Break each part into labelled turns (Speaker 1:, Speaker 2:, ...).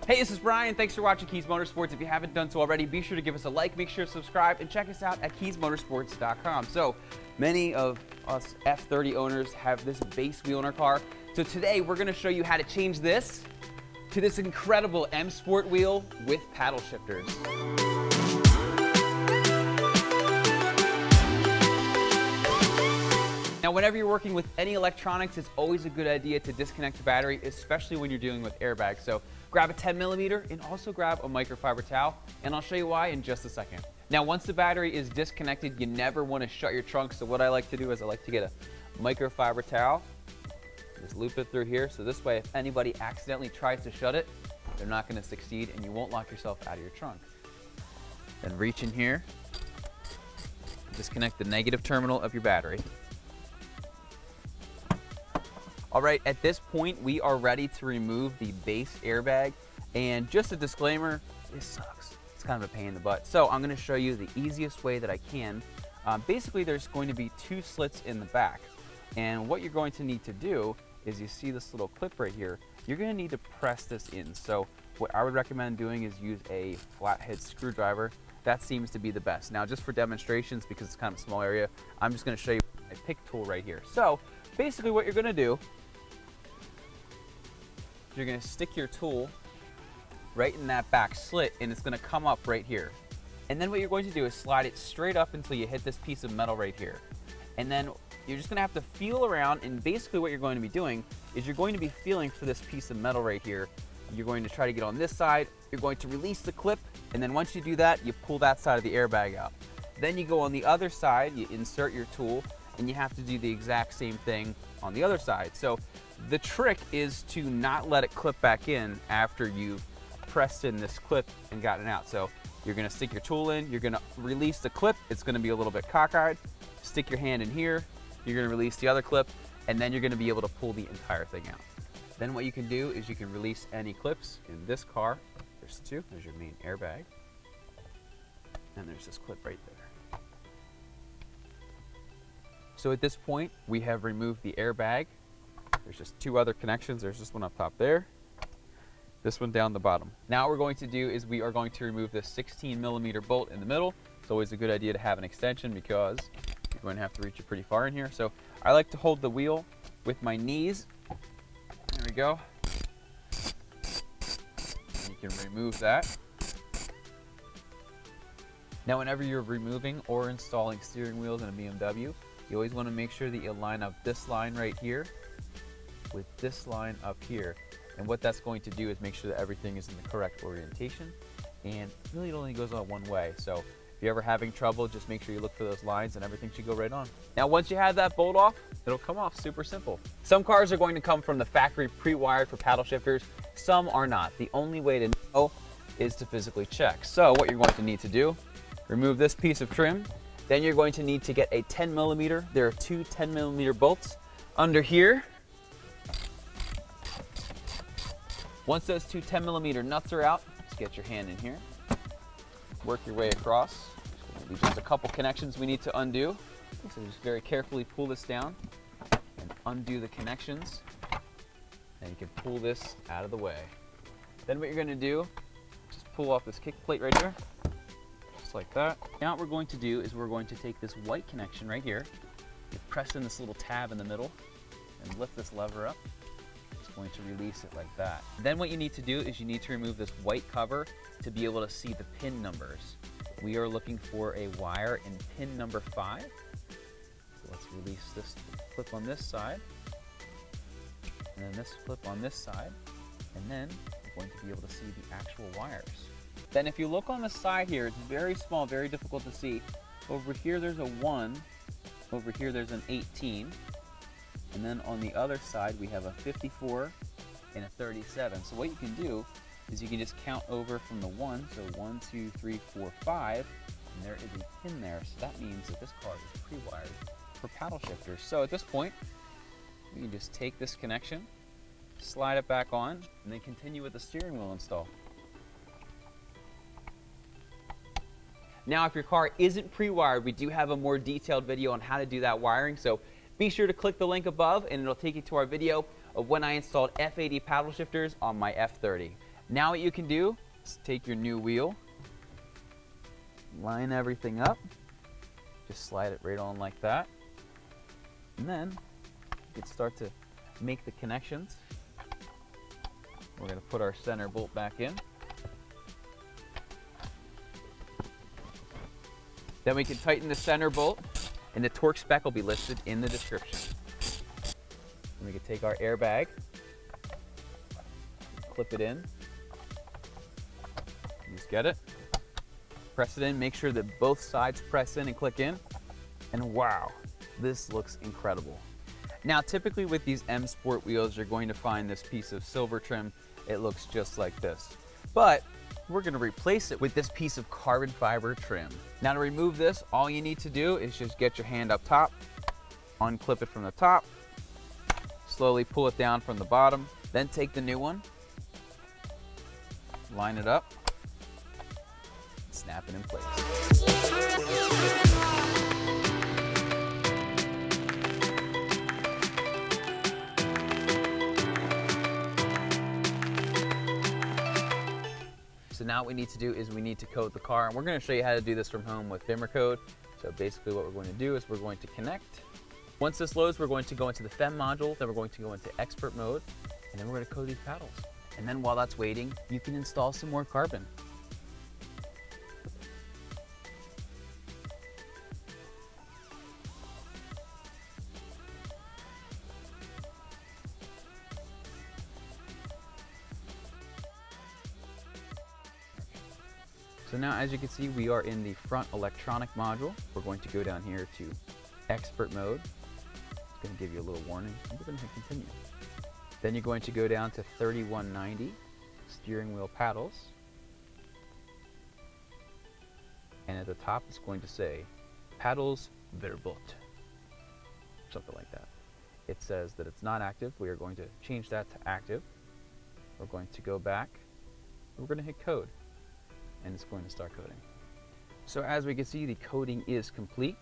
Speaker 1: Hey, this is Brian. Thanks for watching Kies Motorsports. If you haven't done so already, be sure to give us a like, make sure to subscribe, and check us out at KiesMotorsports.com. So, many of us F30 owners have this base wheel in our car. So today, we're going to show you how to change this to this incredible M Sport wheel with paddle shifters. Now, whenever you're working with any electronics, it's always a good idea to disconnect the battery, especially when you're dealing with airbags. So grab a 10mm and also grab a microfiber towel, and I'll show you why in just a second. Now, once the battery is disconnected, you never want to shut your trunk. So what I like to do is I like to get a microfiber towel, just loop it through here. So this way, if anybody accidentally tries to shut it, they're not going to succeed and you won't lock yourself out of your trunk. Then reach in here, disconnect the negative terminal of your battery. All right, at this point, we are ready to remove the base airbag. And just a disclaimer, this sucks. It's kind of a pain in the butt. So I'm gonna show you the easiest way that I can. Basically, there's going to be two slits in the back. And what you're going to need to do is you see this little clip right here. You're gonna need to press this in. So what I would recommend doing is use a flathead screwdriver. That seems to be the best. Now, just for demonstrations, because it's kind of a small area, I'm just gonna show you a pick tool right here. So basically what you're gonna do, you're going to stick your tool right in that back slit, and it's going to come up right here. And then what you're going to do is slide it straight up until you hit this piece of metal right here. And then you're just going to have to feel around, and basically what you're going to be doing is you're going to be feeling for this piece of metal right here. You're going to try to get on this side, you're going to release the clip, and then once you do that, you pull that side of the airbag out. Then you go on the other side, you insert your tool, and you have to do the exact same thing on the other side. So the trick is to not let it clip back in after you've pressed in this clip and gotten it out. So you're gonna stick your tool in, you're gonna release the clip, it's gonna be a little bit cockeyed, stick your hand in here, you're gonna release the other clip, and then you're gonna be able to pull the entire thing out. Then what you can do is you can release any clips. In this car, there's two, there's your main airbag, and there's this clip right there. So at this point, we have removed the airbag. There's just two other connections. There's this one up top there, this one down the bottom. Now what we're going to do is we are going to remove this 16mm bolt in the middle. It's always a good idea to have an extension because you're going to have to reach it pretty far in here. So I like to hold the wheel with my knees. There we go. And you can remove that. Now whenever you're removing or installing steering wheels in a BMW, you always want to make sure that you line up this line right here with this line up here. And what that's going to do is make sure that everything is in the correct orientation. And really it only goes on one way. So if you're ever having trouble, just make sure you look for those lines and everything should go right on. Now once you have that bolt off, it'll come off super simple. Some cars are going to come from the factory pre-wired for paddle shifters. Some are not. The only way to know is to physically check. So what you're going to need to do, remove this piece of trim. Then you're going to need to get a 10mm. There are two 10mm bolts under here. Once those two 10mm nuts are out, just get your hand in here. Work your way across. There's going to be just a couple connections we need to undo. So just very carefully pull this down and undo the connections. And you can pull this out of the way. Then what you're going to do, just pull off this kick plate right here. Like that. Now what we're going to do is we're going to take this white connection right here, you press in this little tab in the middle and lift this lever up. It's going to release it like that. Then what you need to do is you need to remove this white cover to be able to see the pin numbers. We are looking for a wire in pin number 5. So let's release this clip on this side, and then this clip on this side, and then we're going to be able to see the actual wires. Then if you look on the side here, it's very small, very difficult to see. Over here there's a 1, over here there's an 18, and then on the other side we have a 54 and a 37. So what you can do is you can just count over from the 1, so 1, 2, 3, 4, 5, and there is a pin there. So that means that this car is pre-wired for paddle shifters. So at this point, you can just take this connection, slide it back on, and then continue with the steering wheel install. Now, if your car isn't pre-wired, we do have a more detailed video on how to do that wiring, so be sure to click the link above and it'll take you to our video of when I installed F80 paddle shifters on my F30. Now what you can do is take your new wheel, line everything up, just slide it right on like that, and then you can start to make the connections. We're going to put our center bolt back in. Then we can tighten the center bolt, and the torque spec will be listed in the description. And we can take our airbag, clip it in. Just get it, press it in, make sure that both sides press in and click in, and wow, this looks incredible. Now typically with these M Sport wheels, you're going to find this piece of silver trim. It looks just like this, but we're going to replace it with this piece of carbon fiber trim. Now to remove this, all you need to do is just get your hand up top, unclip it from the top, slowly pull it down from the bottom, then take the new one, line it up, snap it in place. So now what we need to do is we need to code the car, and we're going to show you how to do this from home with BimmerCode. So basically what we're going to do is we're going to connect. Once this loads, we're going to go into the FEM module, then we're going to go into expert mode, and then we're going to code these paddles. And then while that's waiting, you can install some more carbon. So now, as you can see, we are in the front electronic module. We're going to go down here to expert mode. It's going to give you a little warning, and we're going to hit continue. Then you're going to go down to 3190, steering wheel paddles. And at the top, it's going to say, paddles verbot, something like that. It says that it's not active. We are going to change that to active. We're going to go back. We're going to hit code, and it's going to start coding. So as we can see, the coding is complete.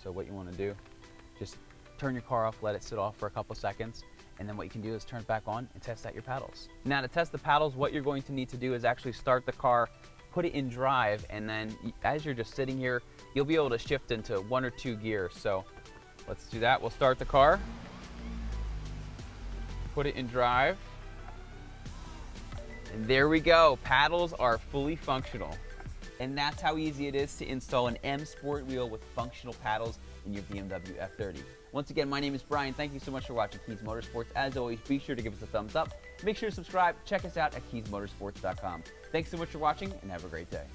Speaker 1: So what you want to do, just turn your car off, let it sit off for a couple seconds, and then what you can do is turn it back on and test out your paddles. Now to test the paddles, what you're going to need to do is actually start the car, put it in drive, and then as you're just sitting here, you'll be able to shift into 1 or 2 gears. So let's do that. We'll start the car, put it in drive, and there we go. Paddles are fully functional. And that's how easy it is to install an M Sport wheel with functional paddles in your BMW F30. Once again, my name is Brian. Thank you so much for watching Kies Motorsports. As always, be sure to give us a thumbs up. Make sure to subscribe. Check us out at kiesmotorsports.com. Thanks so much for watching, and have a great day.